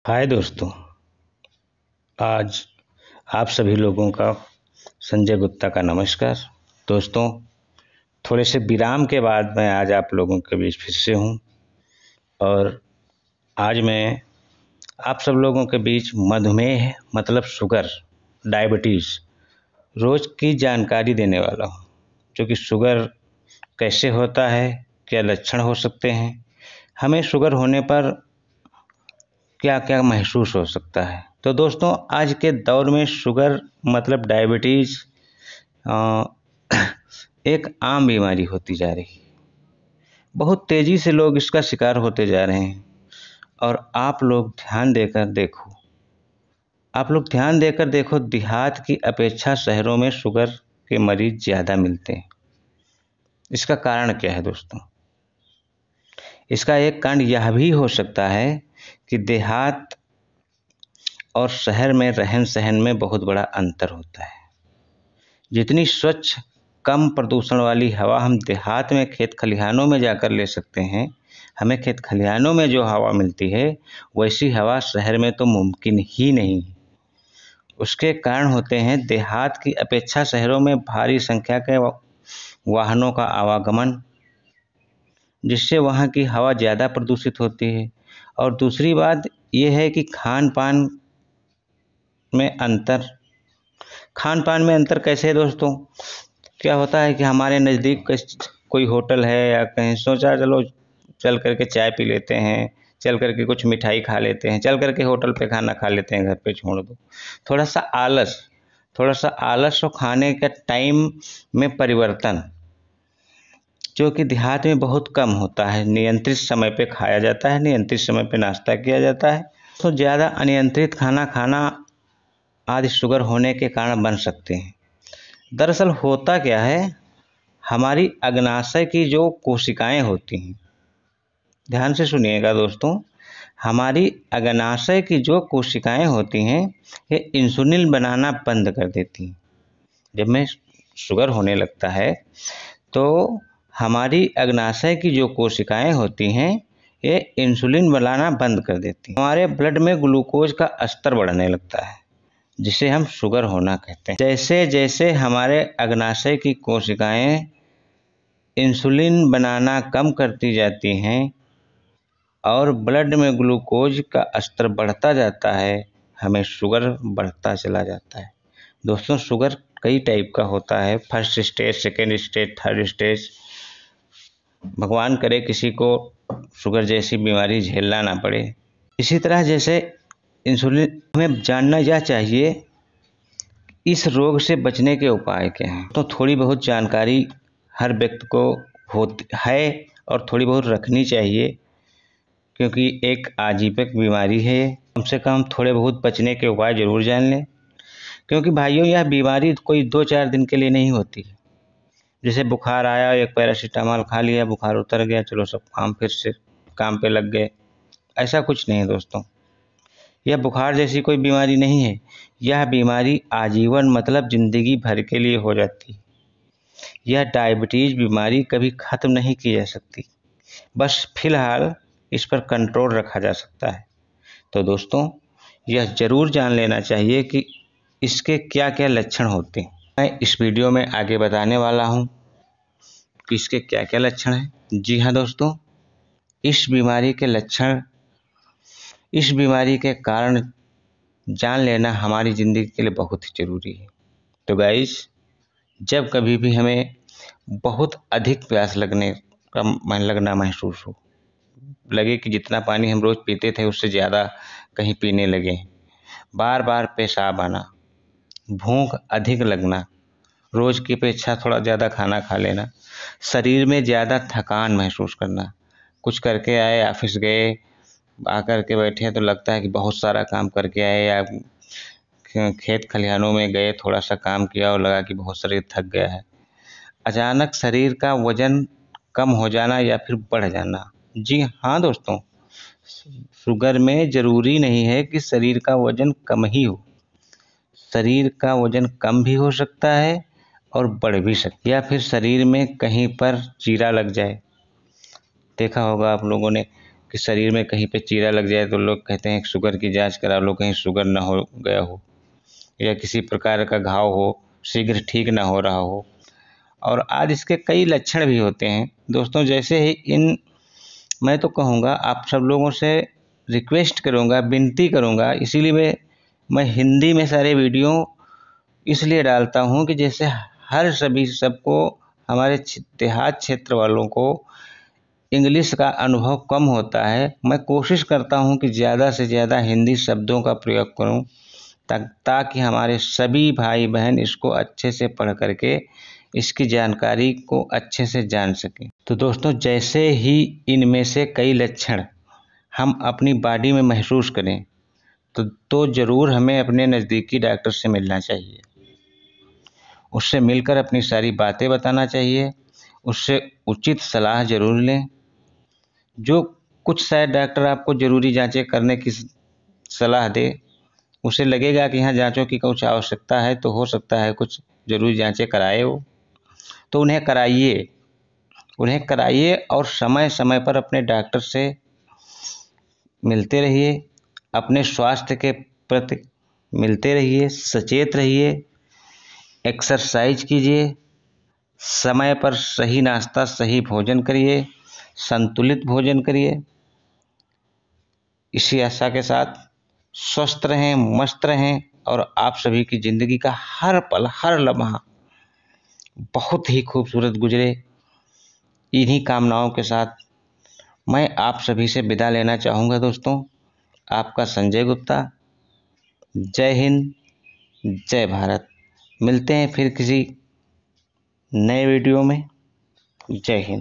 हाय दोस्तों, आज आप सभी लोगों का संजय गुप्ता का नमस्कार। दोस्तों, थोड़े से विराम के बाद मैं आज आप लोगों के बीच फिर से हूँ और आज मैं आप सब लोगों के बीच मधुमेह मतलब शुगर, डायबिटीज़ रोज़ की जानकारी देने वाला हूँ। जो कि शुगर कैसे होता है, क्या लक्षण हो सकते हैं, हमें शुगर होने पर क्या क्या महसूस हो सकता है। तो दोस्तों, आज के दौर में शुगर मतलब डायबिटीज़ एक आम बीमारी होती जा रही है। बहुत तेज़ी से लोग इसका शिकार होते जा रहे हैं और आप लोग ध्यान देकर देखो, देहात की अपेक्षा शहरों में शुगर के मरीज ज़्यादा मिलते हैं। इसका कारण क्या है दोस्तों? इसका एक कारण यह भी हो सकता है कि देहात और शहर में रहन सहन में बहुत बड़ा अंतर होता है। जितनी स्वच्छ कम प्रदूषण वाली हवा हम देहात में खेत खलिहानों में जाकर ले सकते हैं, हमें खेत खलिहानों में जो हवा मिलती है वैसी हवा शहर में तो मुमकिन ही नहीं है। उसके कारण होते हैं देहात की अपेक्षा शहरों में भारी संख्या के वाहनों का आवागमन, जिससे वहाँ की हवा ज़्यादा प्रदूषित होती है। और दूसरी बात यह है कि खान पान में अंतर कैसे है दोस्तों? क्या होता है कि हमारे नज़दीक कोई होटल है या कहीं सोचा चलो चल करके चाय पी लेते हैं, चल करके कुछ मिठाई खा लेते हैं, चल करके होटल पे खाना खा लेते हैं, घर पे छोड़ दो। थोड़ा सा आलस और खाने का टाइम में परिवर्तन, जो कि देहात में बहुत कम होता है। नियंत्रित समय पे खाया जाता है, नियंत्रित समय पे नाश्ता किया जाता है। तो ज़्यादा अनियंत्रित खाना खाना आदि शुगर होने के कारण बन सकते हैं। दरअसल होता क्या है, हमारी अग्नाशय की जो कोशिकाएं होती हैं, ध्यान से सुनिएगा दोस्तों, हमारी अग्नाशय की जो कोशिकाएं होती हैं ये इंसुलिन बनाना बंद कर देती हैं। जब में शुगर होने लगता है तो हमारी अग्नाशय की जो कोशिकाएं होती हैं ये इंसुलिन बनाना बंद कर देती हैं। हमारे ब्लड में ग्लूकोज का स्तर बढ़ने लगता है, जिसे हम शुगर होना कहते हैं। जैसे जैसे हमारे अग्नाशय की कोशिकाएं इंसुलिन बनाना कम करती जाती हैं और ब्लड में ग्लूकोज का स्तर बढ़ता जाता है, हमें शुगर बढ़ता चला जाता है। दोस्तों, शुगर कई टाइप का होता है, first stage, second stage, third stage. भगवान करे किसी को शुगर जैसी बीमारी झेलना ना पड़े। इसी तरह जैसे इंसुलिन, हमें जानना यह चाहिए इस रोग से बचने के उपाय क्या हैं। तो थोड़ी बहुत जानकारी हर व्यक्ति को होती है और थोड़ी बहुत रखनी चाहिए, क्योंकि एक आजीविक बीमारी है। कम से कम थोड़े बहुत बचने के उपाय जरूर जान लें, क्योंकि भाइयों यह बीमारी कोई 2-4 दिन के लिए नहीं होती। जैसे बुखार आया, एक पैरासीटामोल खा लिया, बुखार उतर गया, चलो सब फिर से काम पे लग गए। ऐसा कुछ नहीं है दोस्तों, यह बुखार जैसी कोई बीमारी नहीं है। यह बीमारी आजीवन मतलब जिंदगी भर के लिए हो जाती है। यह डायबिटीज बीमारी कभी खत्म नहीं की जा सकती, बस फिलहाल इस पर कंट्रोल रखा जा सकता है। तो दोस्तों, यह जरूर जान लेना चाहिए कि इसके क्या क्या लक्षण होते हैं। मैं इस वीडियो में आगे बताने वाला हूं कि इसके क्या क्या लक्षण हैं। जी हाँ दोस्तों, इस बीमारी के कारण जान लेना हमारी ज़िंदगी के लिए बहुत ही ज़रूरी है। तो गाइस, जब कभी भी हमें बहुत अधिक प्यास लगना महसूस हो, लगे कि जितना पानी हम रोज़ पीते थे उससे ज़्यादा कहीं पीने लगे, बार बार पेशाब आना, भूख अधिक लगना, रोज़ की अपेक्षा थोड़ा ज़्यादा खाना खा लेना, शरीर में ज़्यादा थकान महसूस करना, कुछ करके आए, ऑफिस गए, आकर के बैठे तो लगता है कि बहुत सारा काम करके आए, या खेत खलिहानों में गए, थोड़ा सा काम किया और लगा कि बहुत शरीर थक गया है। अचानक शरीर का वजन कम हो जाना या फिर बढ़ जाना। जी हाँ दोस्तों, शुगर में ज़रूरी नहीं है कि शरीर का वजन कम ही हो, शरीर का वजन कम भी हो सकता है और बढ़ भी सकता है, या फिर शरीर में कहीं पर चीरा लग जाए। देखा होगा आप लोगों ने, कि शरीर में कहीं पे चीरा लग जाए तो लोग कहते हैं शुगर की जांच करा लो, कहीं शुगर ना हो गया हो, या किसी प्रकार का घाव हो शीघ्र ठीक ना हो रहा हो। और आज इसके कई लक्षण भी होते हैं दोस्तों। जैसे ही मैं तो कहूँगा, आप सब लोगों से रिक्वेस्ट करूँगा, विनती करूँगा, इसीलिए मैं हिंदी में सारे वीडियो इसलिए डालता हूँ कि जैसे हर सबको हमारे देहात क्षेत्र वालों को इंग्लिश का अनुभव कम होता है। मैं कोशिश करता हूँ कि ज़्यादा से ज़्यादा हिंदी शब्दों का प्रयोग करूँ ताकि हमारे सभी भाई बहन इसको अच्छे से पढ़ करके इसकी जानकारी को अच्छे से जान सकें। तो दोस्तों, जैसे ही इनमें से कई लक्षण हम अपनी बॉडी में महसूस करें तो ज़रूर हमें अपने नज़दीकी डॉक्टर से मिलना चाहिए। उससे मिलकर अपनी सारी बातें बताना चाहिए, उससे उचित सलाह ज़रूर लें। जो कुछ शायद डॉक्टर आपको ज़रूरी जांचें करने की सलाह दे, उसे लगेगा कि हाँ जांचों की कुछ आवश्यकता है, तो हो सकता है कुछ ज़रूरी जांचें कराए हो, तो उन्हें कराइए और समय समय पर अपने डॉक्टर से मिलते रहिए, अपने स्वास्थ्य के प्रति मिलते रहिए, सचेत रहिए, एक्सरसाइज कीजिए, समय पर सही नाश्ता सही भोजन करिए, संतुलित भोजन करिए। इसी आशा के साथ स्वस्थ रहें, मस्त रहें और आप सभी की ज़िंदगी का हर पल हर लम्हा बहुत ही खूबसूरत गुजरे। इन्हीं कामनाओं के साथ मैं आप सभी से विदा लेना चाहूँगा दोस्तों। आपका संजय गुप्ता। जय हिंद, जय भारत। मिलते हैं फिर किसी नए वीडियो में। जय हिंद।